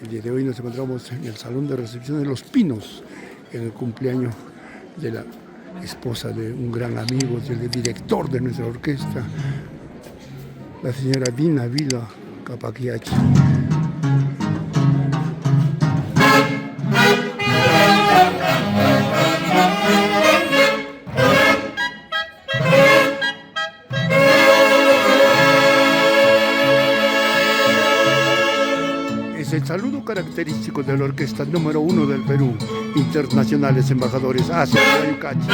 El día de hoy nos encontramos en el Salón de Recepción de Los Pinos, en el cumpleaños de la esposa de un gran amigo, del director de nuestra orquesta, la señora Dina Vila Capaquiachi. Es el saludo característico de la orquesta número 1 del Perú, internacionales embajadores hacia Guayucachi.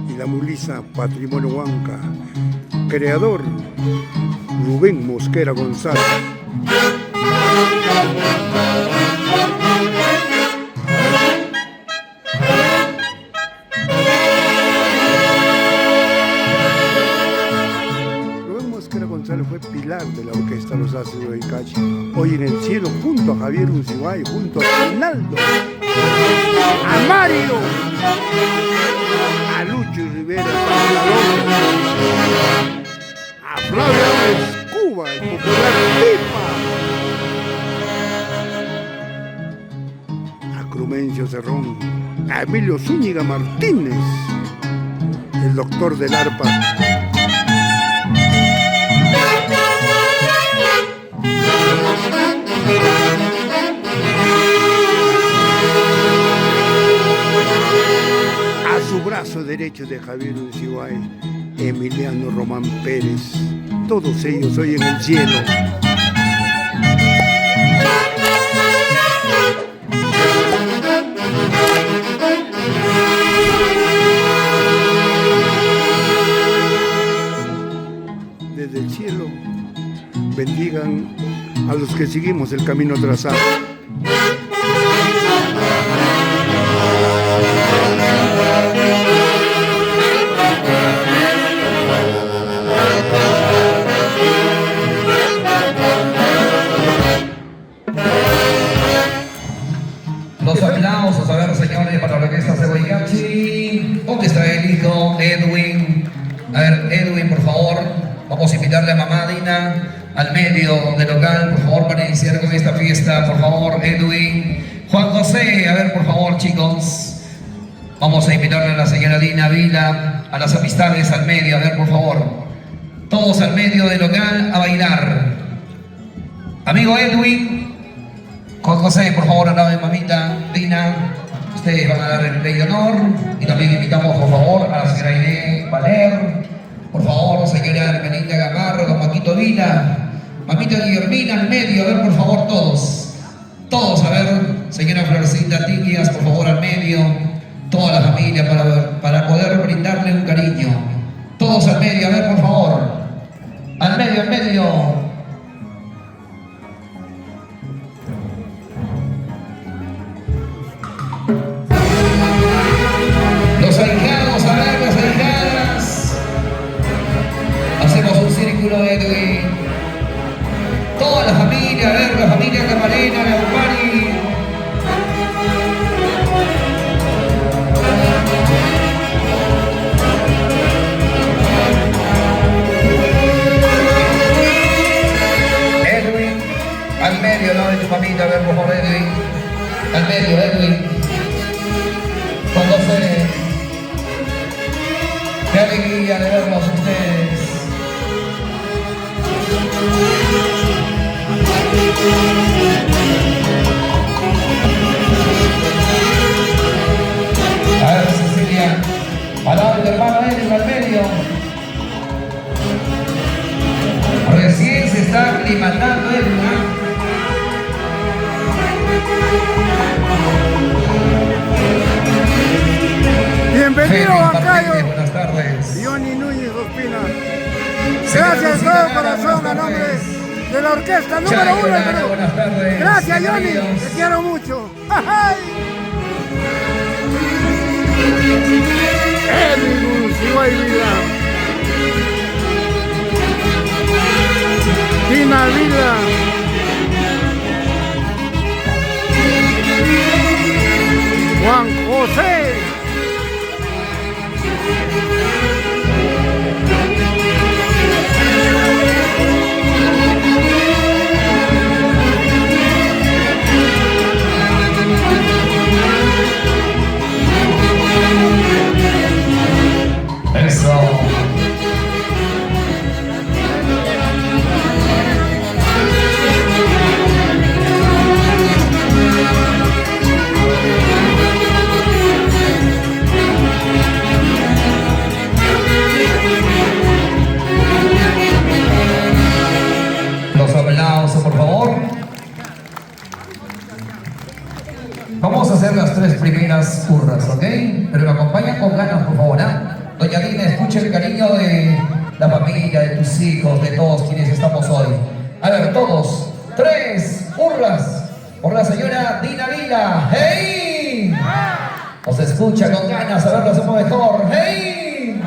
Y la Mulisa Patrimonio Huanca, creador Rubén Mosquera González. Rubén Mosquera González fue pilar de la orquesta Los Haces de Guaycachi. Hoy en el cielo, junto a Javier Uncibay, junto a Reinaldo, a Mario, a Lucho Rivera, a Flavio Escuba, el popular Pipa, a Crumencio Cerrón, a Emilio Zúñiga Martínez, el doctor del arpa. A su brazo derecho de Javier Uncibay, Emiliano Román Pérez, todos ellos hoy en el cielo. Desde el cielo bendigan a los que seguimos el camino trazado. Los aplausos, a ver, señores, para la orquesta de Guaycachi. ¿Dónde está el hijo Edwin? A ver, Edwin, por favor. Vamos a invitarle a mamá Dina al medio del local, por favor, para iniciar con esta fiesta. Por favor, Edwin. Juan José, a ver, por favor, chicos. Vamos a invitarle a la señora Dina Vila, a las amistades al medio, a ver, por favor. Todos al medio del local a bailar. Amigo Edwin. Juan José, por favor, al lado de mamita Dina, ustedes van a dar el rey de honor. Y también invitamos, por favor, a la señora Irene Valer, por favor, señora Melinda Gamarro, don Maquito Vila, mamita Guillermina al medio, a ver, por favor, todos. Todos, a ver, señora Florcita Tiquias, por favor, al medio. Toda la familia para poder brindarle un cariño. Todos al medio, a ver, por favor. Al medio, al medio. Los ahijados, a ver, las ahijadas. Hacemos un círculo, Edwin. Toda la familia, a ver, la familia Camarena, la Upari. Edwin, al medio, ¿no? De tu mamita, a ver, por favor, Edwin. Al medio, Edwin. Juan José, qué alegría de verlos a ustedes. A ver, Cecilia, al lado de tu hermano Edwin, al medio. Recién se está aclimatando Edwin, ¿no? Bienvenido, Bacayo. Buenas tardes. Johnny Núñez Ospina. Gracias de todo corazón a nombre de la orquesta número 1 del Perú. Buenas tardes. Gracias, Johnny. Te quiero mucho. Edwin Uncibay Vila. Dina Vila. Vamos a hacer las 3 primeras hurras, ¿ok? Pero me acompañan con ganas, por favor, ¿ah? Doña Dina, escuche el cariño de la familia, de tus hijos, de todos quienes estamos hoy. A ver, todos, 3 hurras por la señora Dina Vila. ¡Hey! Nos escucha con ganas, a ver, lo hacemos mejor. ¡Hey!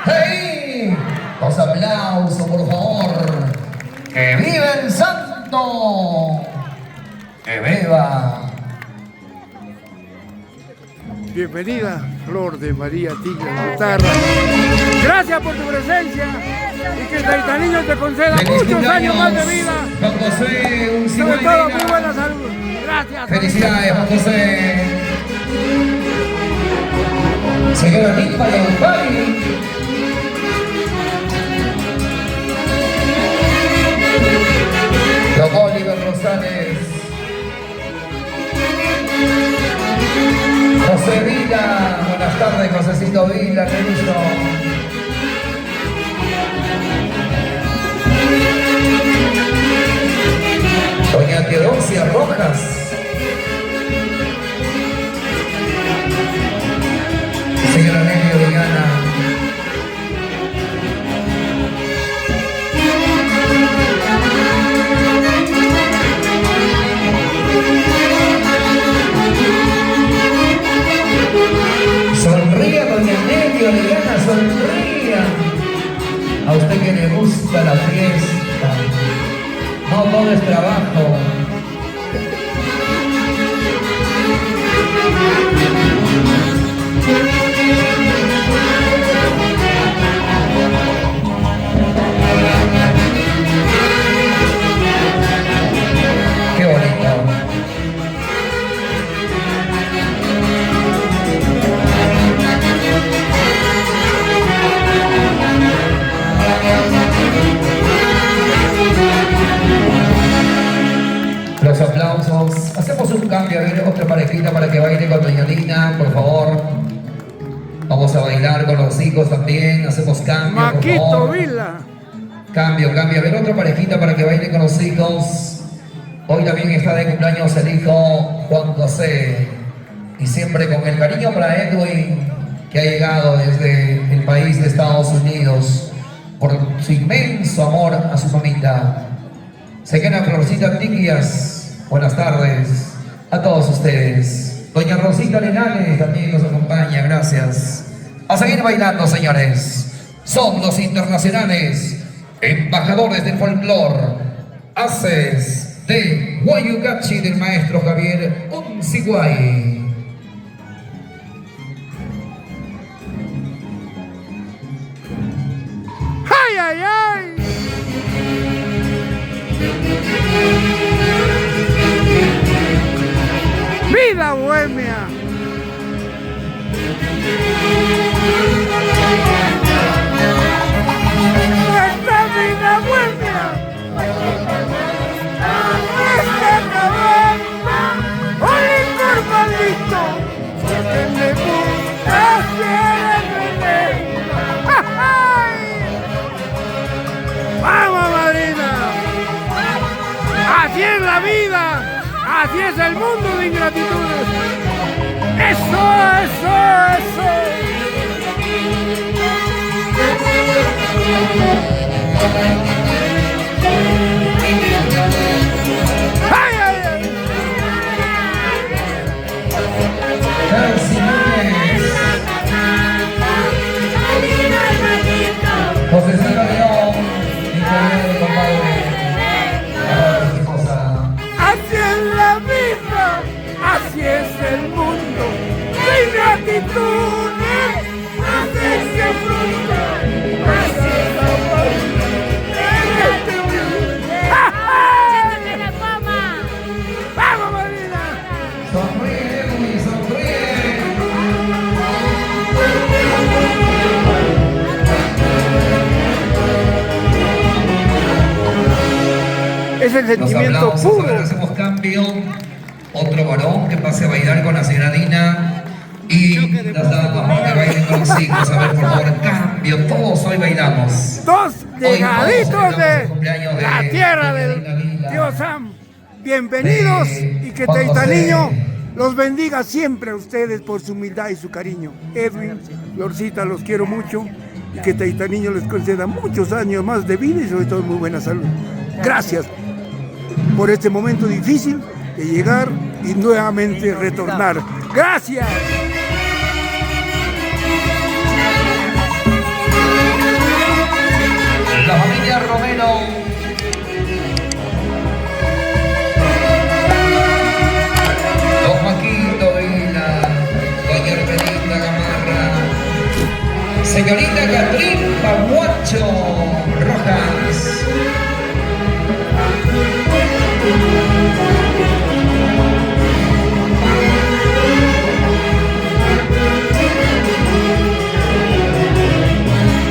¡Hey! Los aplausos, por favor. ¡Que viva el santo! ¡Que viva! Bienvenida, Flor de María Tigre Guitarra. Gracias por tu presencia y que el Taitaniño te conceda muchos años más de vida. Juan José, un Sobre todo, muy buena salud. Gracias. Felicidades, Juan José. Señora Nimpa y Ampari. Don Oliver Rosales. José Vila, buenas tardes, Josecito Vila, qué gusto. Doña Teodosia Rojas. Señora Nelly Orellana. Sonría, doña Nelly Orellana, sonría. A usted que le gusta la fiesta, no todo es trabajo. Qué bonito. Los aplausos. Hacemos un cambio, a ver, otra parejita para que baile con doña Dina, por favor. Vamos a bailar con los hijos también. Hacemos cambio, Maquito por favor. Vila. Cambio. A ver, otra parejita para que baile con los hijos. Hoy también está de cumpleaños el hijo Juan José. Y siempre con el cariño para Edwin, que ha llegado desde el país de Estados Unidos, por su inmenso amor a su familia. Señora Florcita Tiquias, buenas tardes a todos ustedes. Doña Rosita Lenales también nos acompaña, gracias. A seguir bailando, señores. Son los internacionales, embajadores del folclor, haces de Guayucachi del maestro Javier Unciguay. ¡Ay, ay, ay! ¡Vida bohemia! ¡Esta vida bohemia! ¡Esta cabeza! ¡Ole, por maldito! ¡Que me gusta hacer el veneno! ¡Ay! ¡Vamos, madrina! ¡Así es la vida! ¡Así es el mundo de ingratitudes! ¡Eso, eso, eso! ¡Ay, ay, ay! Nancy Núñez. José Silva León, mi querido compadre. Así es la vida, así es el mundo, de ingratitudes, así se fruta, así es la ¡vamos, Marina! Sonríe, Luis, sonríe. Es el sentimiento puro. Hacemos cambio. Otro varón que pase a bailar con la señora Dina. Y las damas que bailen con los hijos. A ver, por favor, cambio. Todos hoy bailamos. Dos llegaditos de cumpleaños de la tierra del Dina Vila. tío Sam. Bienvenidos y que Juan José. Taitaniño los bendiga siempre a ustedes por su humildad y su cariño. Edwin, Florcita, los quiero mucho y que Taita Niño les conceda muchos años más de vida y sobre todo muy buena salud. Gracias por este momento difícil de llegar y nuevamente retornar. ¡Gracias! La familia Romero. Don Joaquito Vila, doña Hermenita Gamarra, señorita Catrín Paguacho Rojas.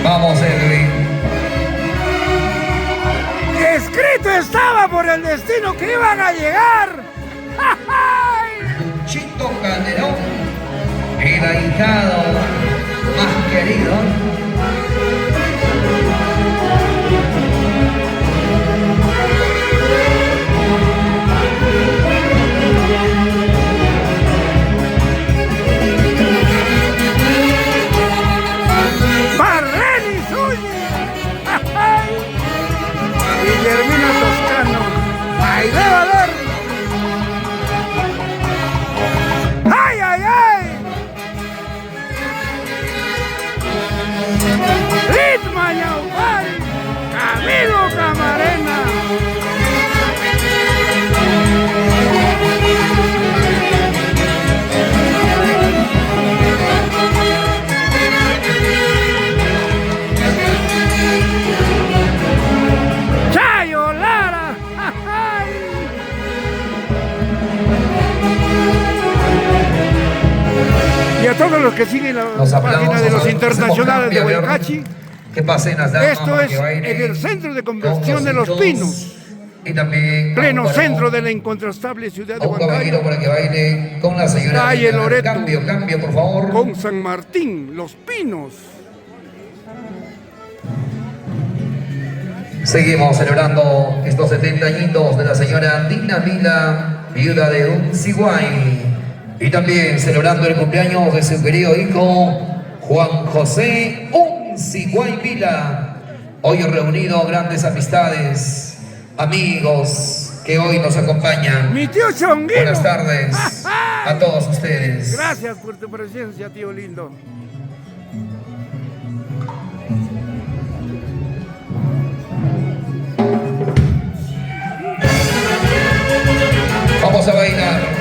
Vamos, Edwin. Escrito estaba por el destino que iban a llegar. Chito Calderón, el ahijado más querido. Marlene Zúñiga. Guillermina Toscano. ¡Ay, de valor! ¡Ay, ay, ay! Ritma Yaupay, Camilo Camarena. Chayo Lara. Y a todos los que siguen la página de los internacionales de Huaycachi. Que pasen las damas. Esto es en el centro de convención de Los Pinos, Y también pleno centro de la incontrastable ciudad de un caballero Huancayo, para que baile con la señora. Calle Loreto. Cambio, por favor. con San Martín, Los Pinos. Seguimos celebrando estos 70 añitos de la señora Dina Vila, viuda de Unsiguay. Y también celebrando el cumpleaños de su querido hijo Juan José Unsiguay Vila. Hoy reunido grandes amistades, amigos que hoy nos acompañan. Mi tío Chonguino. Buenas tardes a todos ustedes. Gracias por tu presencia, tío lindo. Vamos a bailar.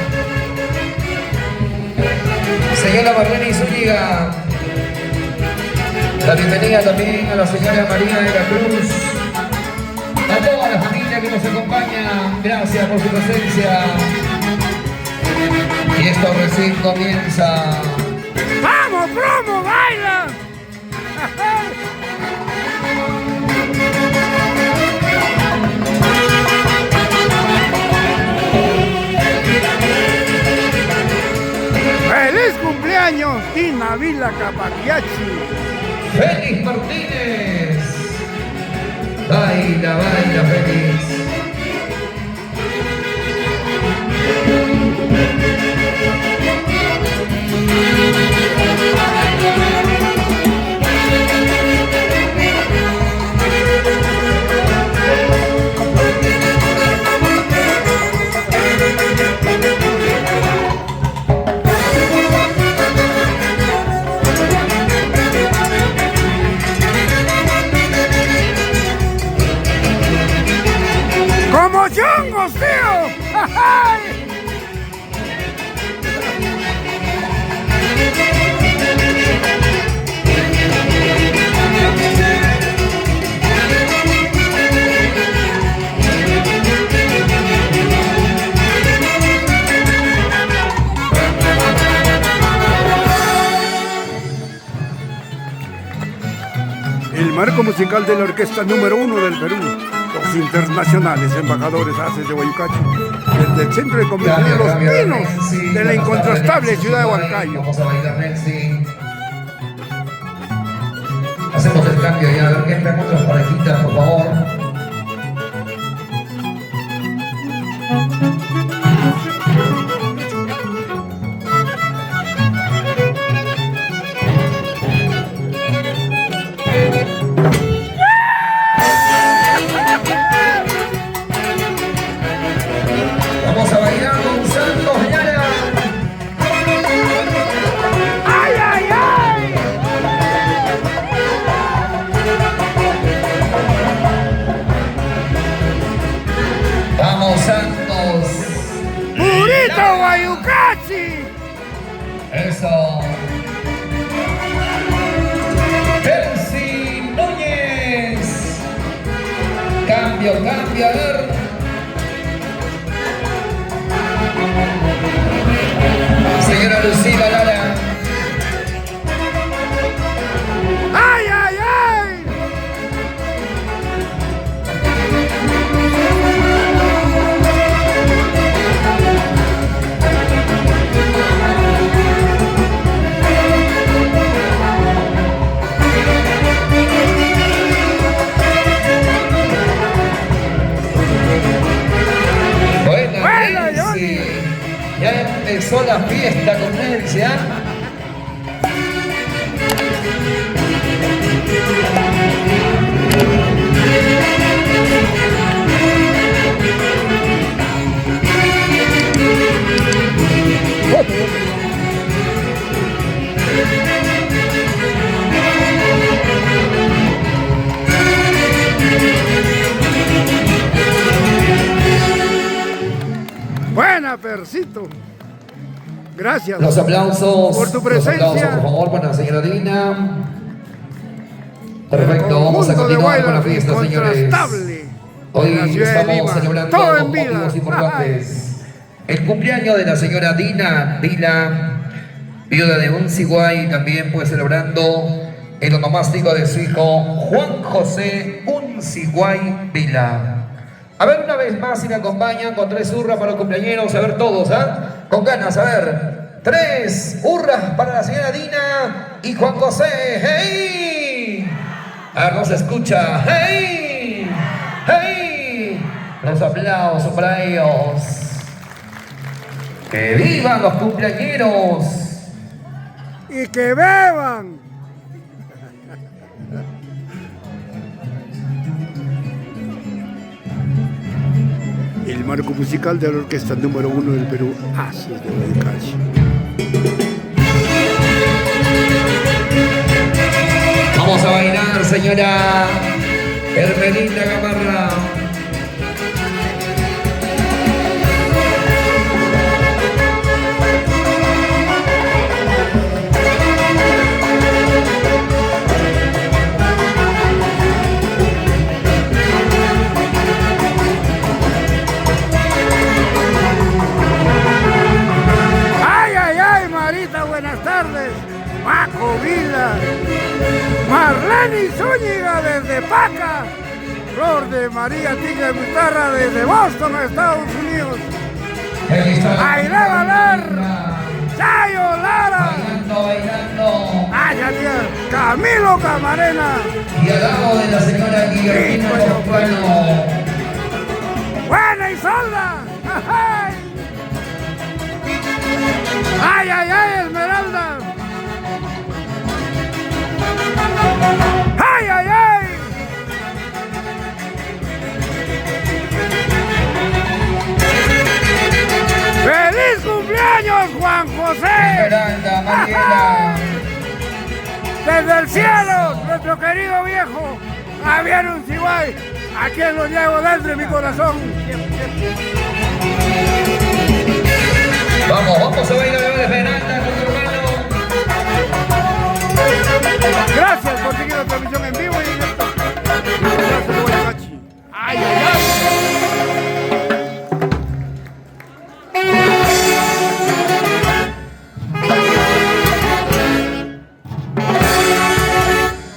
Señora Marlene Zúñiga, la bienvenida también a la señora María de la Cruz, a toda la familia que nos acompaña, gracias por su presencia. Y esto recién comienza. ¡Vamos, promo, baila! ¡Feliz cumpleaños, Dina Vila Capaquiachi! Félix Martínez. Baila, baila, Félix. ¡Como chongos, tío! El marco musical de la orquesta número 1 del Perú. Los internacionales embajadores haces de Huaycachi, desde el centro de convención de Los Pinos, de la incontrastable ciudad de Huancayo. Vamos a bailar, Nancy. Hacemos el cambio ya, a ver que entran otras parejitas, por favor. ¡Marito Guayucachi! Eso. Percy Núñez. Cambio, a ver. Señora Lucila Lara. ¡Ay, ay, ay! Buena, Nancy. Ya empezó la fiesta con Nancy, ¿ah? Buena, Percito. Gracias. Los aplausos. Por tu presencia. Los aplausos, por favor, para la señora Dina. Perfecto, vamos a continuar con la fiesta, señores. Hoy estamos celebrando todo en dos vida. motivos importantes. El cumpleaños de la señora Dina Vila, viuda de Unciguay, también pues celebrando el onomástico de su hijo Juan José Unciguay Vila. A ver, una vez más, si me acompañan con 3 hurras para los cumpleañeros, a ver todos, ¿ah? Con ganas, a ver. 3 hurras para la señora Dina y Juan José. ¡Hey! A ver, no se escucha. ¡Hey! ¡Hey! Los aplausos para ellos. ¡Que vivan los cumpleañeros! Y que beban. El marco musical de la orquesta número 1 del Perú, Ases de Guayucachi. Vamos a bailar, señora Hermelinda Gamarra. Paco Vila, Marlene Zúñiga desde Paca, Flor de María Tigre Guitarra desde Boston, Estados Unidos, Aire Valer, Chayo Lara, bailando, Camilo Camarena, y al lado de la señora Guillermina Toscano. Buena Isolda, ay, ay, ay, Esmeralda. ¡Ay, ay, ay! ¡Feliz cumpleaños, Juan José! Esmeralda, Mariela. Desde el cielo, nuestro querido viejo, Javier Unciguay, a quien lo llevo dentro de mi corazón. Vamos a bailar de Esmeralda con tu hermano. Gracias por seguir la transmisión en vivo y en directo. Un abrazo de Guayucachi. ¡Ay, ay, ay!